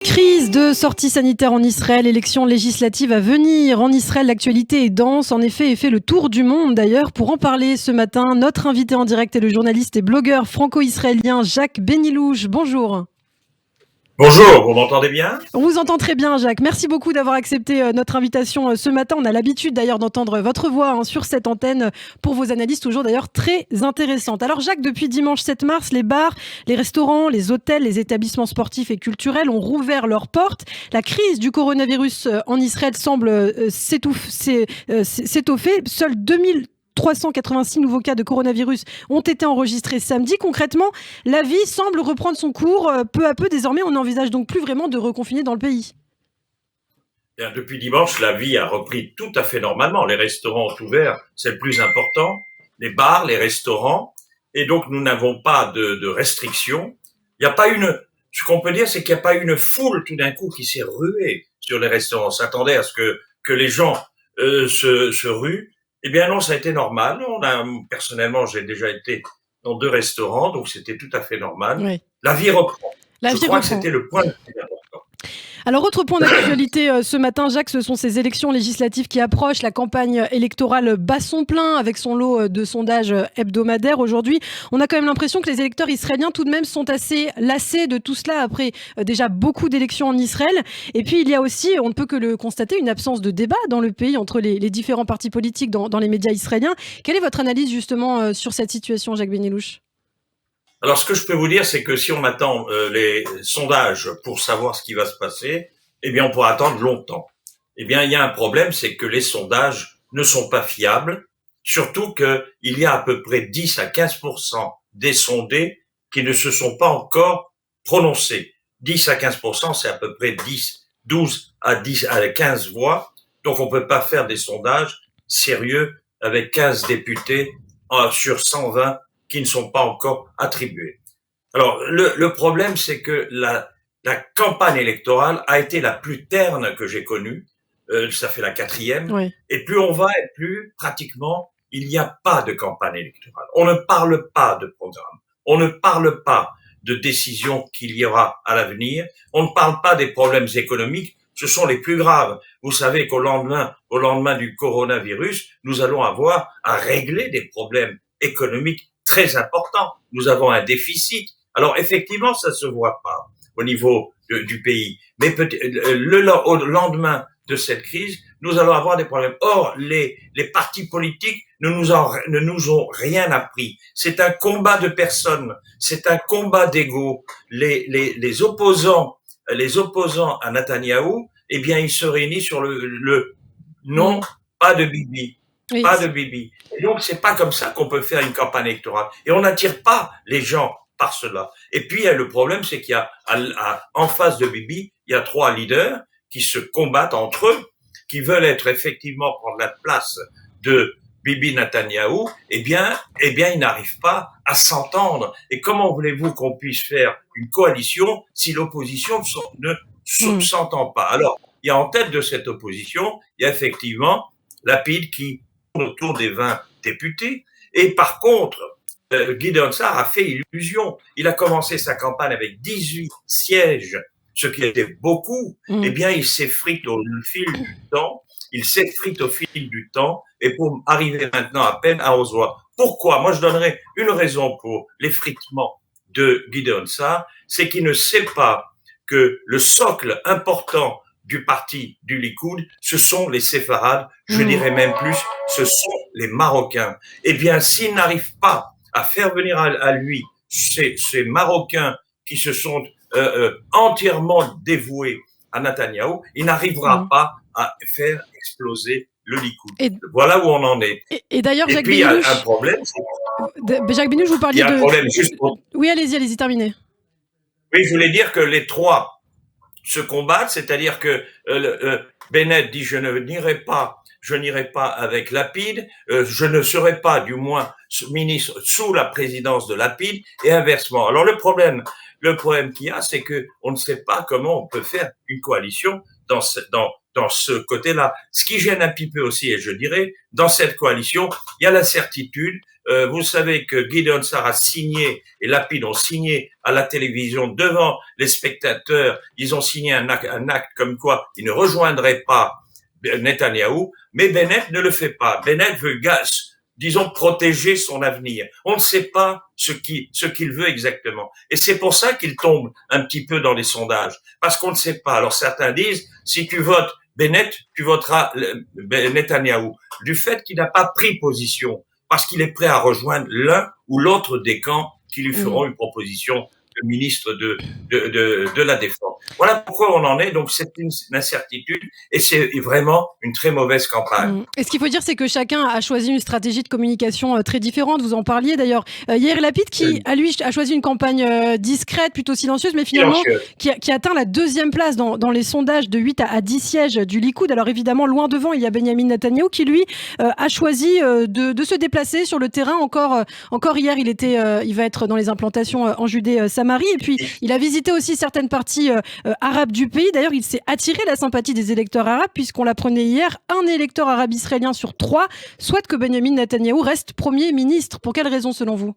Crise de sortie sanitaire en Israël, élection législative à venir. En Israël, l'actualité est dense, en effet, et fait le tour du monde d'ailleurs. Pour en parler ce matin, notre invité en direct est le journaliste et blogueur franco-israélien Jacques Benilouche. Bonjour. Bonjour, vous m'entendez bien ? On vous entend très bien, Jacques. Merci beaucoup d'avoir accepté notre invitation ce matin. On a l'habitude d'ailleurs d'entendre votre voix sur cette antenne pour vos analyses, toujours d'ailleurs très intéressantes. Alors Jacques, depuis dimanche 7 mars, les bars, les restaurants, les hôtels, les établissements sportifs et culturels ont rouvert leurs portes. La crise du coronavirus en Israël semble s'étoffer. Seuls 2386 nouveaux cas de coronavirus ont été enregistrés samedi. Concrètement, la vie semble reprendre son cours peu à peu. Désormais, on n'envisage donc plus vraiment de reconfiner dans le pays. Bien, depuis dimanche, la vie a repris tout à fait normalement. Les restaurants ont ouvert, c'est le plus important. Les bars, les restaurants. Et donc, nous n'avons pas de restrictions. Il n'y a pas ce qu'on peut dire, c'est qu'il n'y a pas une foule tout d'un coup qui s'est ruée sur les restaurants. On s'attendait à ce que les gens se ruent. Eh bien non, ça a été normal. Personnellement, j'ai déjà été dans 2 restaurants, donc c'était tout à fait normal. Oui. La vie reprend. Je crois que c'était le point le plus important. Alors, autre point d'actualité ce matin, Jacques, ce sont ces élections législatives qui approchent. La campagne électorale bat son plein avec son lot de sondages hebdomadaires. Aujourd'hui, on a quand même l'impression que les électeurs israéliens, tout de même, sont assez lassés de tout cela après déjà beaucoup d'élections en Israël. Et puis, il y a aussi, on ne peut que le constater, une absence de débat dans le pays entre les différents partis politiques dans les médias israéliens. Quelle est votre analyse justement sur cette situation, Jacques Benilouche ? Alors, ce que je peux vous dire, c'est que si on attend les sondages pour savoir ce qui va se passer, eh bien, on pourra attendre longtemps. Eh bien, il y a un problème, c'est que les sondages ne sont pas fiables, surtout qu'il y a à peu près 10 à 15% des sondés qui ne se sont pas encore prononcés. 10 à 15%, c'est à peu près 12 à 15 voix. Donc, on peut pas faire des sondages sérieux avec 15 députés sur 120 qui ne sont pas encore attribués. Alors, le problème, c'est que la campagne électorale a été la plus terne que j'ai connue. Ça fait la 4e. Oui. Et plus on va, et plus, pratiquement, il n'y a pas de campagne électorale. On ne parle pas de programme. On ne parle pas de décisions qu'il y aura à l'avenir. On ne parle pas des problèmes économiques. Ce sont les plus graves. Vous savez qu'au lendemain du coronavirus, nous allons avoir à régler des problèmes économiques très important. Nous avons un déficit. Alors effectivement, ça se voit pas au niveau du pays. Mais au lendemain de cette crise, nous allons avoir des problèmes. Or, les partis politiques ne nous ont rien appris. C'est un combat de personnes. C'est un combat d'ego. Les opposants à Netanyahou, eh bien, ils se réunissent sur le non, pas de Bibi. Oui. Pas de Bibi. Et donc, c'est pas comme ça qu'on peut faire une campagne électorale. Et on n'attire pas les gens par cela. Et puis, le problème, c'est qu'il y a, en face de Bibi, il y a 3 leaders qui se combattent entre eux, qui veulent effectivement prendre la place de Bibi Netanyahou. Eh bien, ils n'arrivent pas à s'entendre. Et comment voulez-vous qu'on puisse faire une coalition si l'opposition ne s'entend pas? Alors, il y a en tête de cette opposition, il y a effectivement Lapid qui autour des 20 députés. Et par contre, Gideon Sa'ar a fait illusion. Il a commencé sa campagne avec 18 sièges, ce qui était beaucoup. Eh bien, il s'effrite au fil du temps. Et pour arriver maintenant à peine à 11 voix. Pourquoi? Moi, je donnerais une raison pour l'effritement de Gideon Sa'ar, c'est qu'il ne sait pas que le socle important du parti du Likoud, ce sont les séfarades, je dirais même plus, ce sont les Marocains. Eh bien, s'il n'arrive pas à faire venir à lui ces Marocains qui se sont entièrement dévoués à Netanyahou, il n'arrivera pas à faire exploser le Likoud. Voilà où on en est. Et d'ailleurs, Jacques Benilouche, il y a un problème. Jacques Benilouche, vous parliez de... Il y a un problème, juste pour... Oui, allez-y, terminez. Oui, je voulais dire que les 3 se combattent, c'est-à-dire que Bennett dit je n'irai pas avec Lapid, je ne serai pas du moins ministre sous la présidence de Lapid et inversement. Alors le problème qu'il y a, c'est que on ne sait pas comment on peut faire une coalition dans ce côté-là. Ce qui gêne un petit peu aussi, et je dirais, dans cette coalition, il y a la certitude Vous savez que Gideon Sa'ar a signé et Lapid ont signé à la télévision devant les spectateurs. Ils ont signé un acte comme quoi ils ne rejoindraient pas Netanyahou, mais Bennett ne le fait pas. Bennett veut, disons, protéger son avenir. On ne sait pas ce qu'il veut exactement. Et c'est pour ça qu'il tombe un petit peu dans les sondages. Parce qu'on ne sait pas. Alors certains disent, si tu votes Bennett, tu voteras Netanyahou. Du fait qu'il n'a pas pris position, parce qu'il est prêt à rejoindre l'un ou l'autre des camps qui lui feront une proposition de ministre de la Défense. Voilà pourquoi on en est. Donc c'est une incertitude et c'est vraiment une très mauvaise campagne. Et ce qu'il faut dire, c'est que chacun a choisi une stratégie de communication très différente. Vous en parliez d'ailleurs. Yair Lapid, qui lui a choisi une campagne discrète, plutôt silencieuse, mais finalement qui atteint la 2e place dans les sondages de 8 à 10 sièges du Likoud. Alors évidemment, loin devant, il y a Benyamin Netanyahou qui lui a choisi de se déplacer sur le terrain. Encore hier, il va être dans les implantations en Judée-Samarie. Et puis, il a visité aussi certaines parties arabes du pays. D'ailleurs, il s'est attiré la sympathie des électeurs arabes, puisqu'on l'apprenait hier, un électeur arabe israélien sur 3 souhaite que Benyamin Netanyahou reste Premier ministre. Pour quelle raison, selon vous?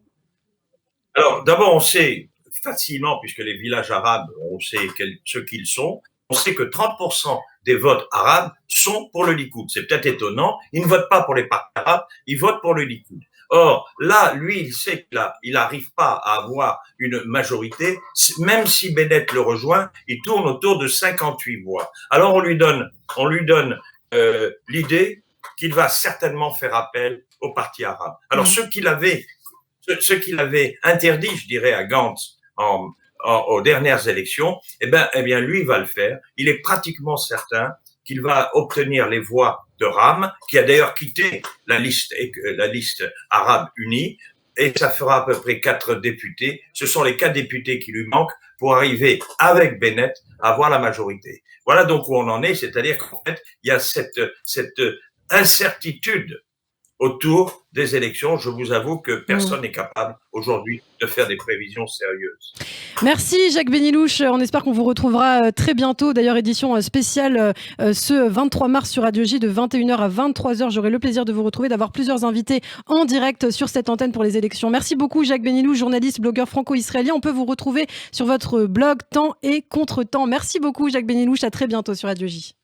Alors, d'abord, on sait facilement, puisque les villages arabes, on sait ce qu'ils sont, on sait que 30% des votes arabes sont pour le Likoud. C'est peut-être étonnant. Ils ne votent pas pour les partis arabes, ils votent pour le Likoud. Or, là, lui, il sait qu'il n'arrive pas à avoir une majorité. Même si Bennett le rejoint, il tourne autour de 58 voix. Alors, on lui donne l'idée qu'il va certainement faire appel au parti arabe. Alors, ce qu'il avait interdit, je dirais, à Gantz aux dernières élections, eh bien, lui va le faire. Il est pratiquement certain qu'il va obtenir les voix de Ram, qui a d'ailleurs quitté la liste arabe unie, et ça fera à peu près 4 députés. Ce sont les 4 députés qui lui manquent pour arriver avec Bennett à avoir la majorité. Voilà donc où on en est, c'est-à-dire qu'en fait, il y a cette incertitude autour des élections. Je vous avoue que personne n'est capable aujourd'hui de faire des prévisions sérieuses. Merci Jacques Benilouche. On espère qu'on vous retrouvera très bientôt. D'ailleurs, édition spéciale ce 23 mars sur Radio J de 21h à 23h. J'aurai le plaisir de vous retrouver, d'avoir plusieurs invités en direct sur cette antenne pour les élections. Merci beaucoup Jacques Benilouche, journaliste, blogueur franco-israélien. On peut vous retrouver sur votre blog Temps et Contre-temps. Merci beaucoup Jacques Benilouche. À très bientôt sur Radio J.